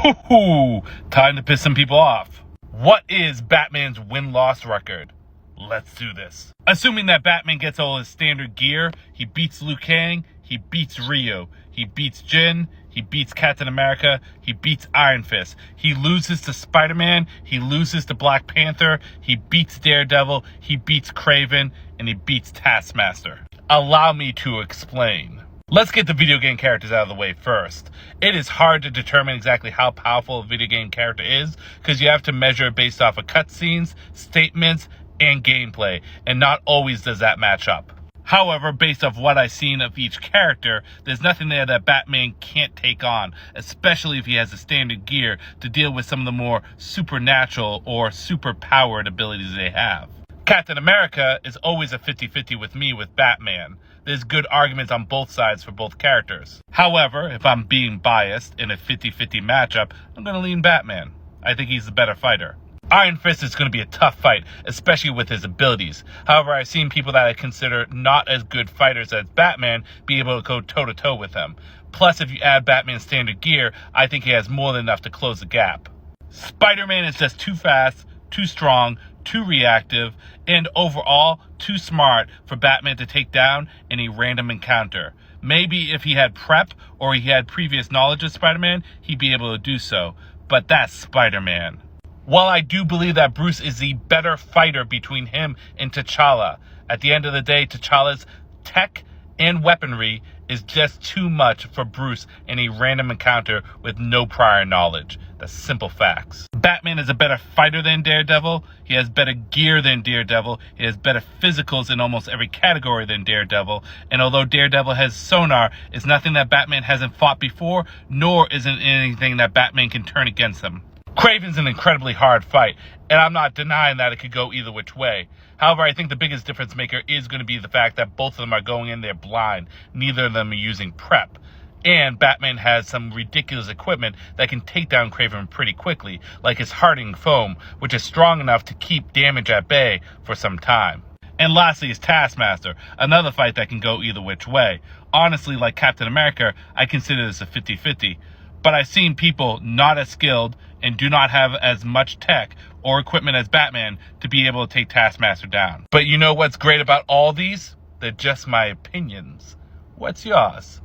Hoo-hoo! Time to piss some people off. What is Batman's win-loss record? Let's do this. Assuming that Batman gets all his standard gear, he beats Liu Kang, he beats Rio, he beats Jin, he beats Captain America, he beats Iron Fist, he loses to Spider-Man, he loses to Black Panther, he beats Daredevil, he beats Kraven, and he beats Taskmaster. Allow me to explain. Let's get the video game characters out of the way first. It is hard to determine exactly how powerful a video game character is because you have to measure it based off of cutscenes, statements, and gameplay, and not always does that match up. However, based off what I've seen of each character, there's nothing there that Batman can't take on, especially if he has the standard gear to deal with some of the more supernatural or super-powered abilities they have. Captain America is always a 50-50 with me with Batman. There's good arguments on both sides for both characters. However, if I'm being biased in a 50-50 matchup, I'm going to lean Batman. I think he's the better fighter. Iron Fist is going to be a tough fight, especially with his abilities. However, I've seen people that I consider not as good fighters as Batman be able to go toe-to-toe with him. Plus, if you add Batman's standard gear, I think he has more than enough to close the gap. Spider-Man is just too fast, too strong, too reactive, and overall, too smart for Batman to take down any random encounter. Maybe if he had prep or he had previous knowledge of Spider-Man, he'd be able to do so. But that's Spider-Man. While I do believe that Bruce is the better fighter between him and T'Challa, at the end of the day, T'Challa's tech and weaponry is just too much for Bruce in a random encounter with no prior knowledge. That's simple facts. Batman is a better fighter than Daredevil. He has better gear than Daredevil. He has better physicals in almost every category than Daredevil. And although Daredevil has sonar, it's nothing that Batman hasn't fought before, nor is it anything that Batman can turn against him. Kraven's an incredibly hard fight, and I'm not denying that it could go either which way. However, I think the biggest difference maker is going to be the fact that both of them are going in there blind. Neither of them are using prep. And Batman has some ridiculous equipment that can take down Kraven pretty quickly, like his hardening foam, which is strong enough to keep damage at bay for some time. And lastly is Taskmaster, another fight that can go either which way. Honestly, like Captain America, I consider this a 50-50. But I've seen people not as skilled and do not have as much tech or equipment as Batman to be able to take Taskmaster down. But you know what's great about all these? They're just my opinions. What's yours?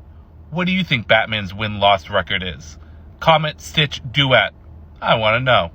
What do you think Batman's win-loss record is? Comment, stitch, duet. I want to know.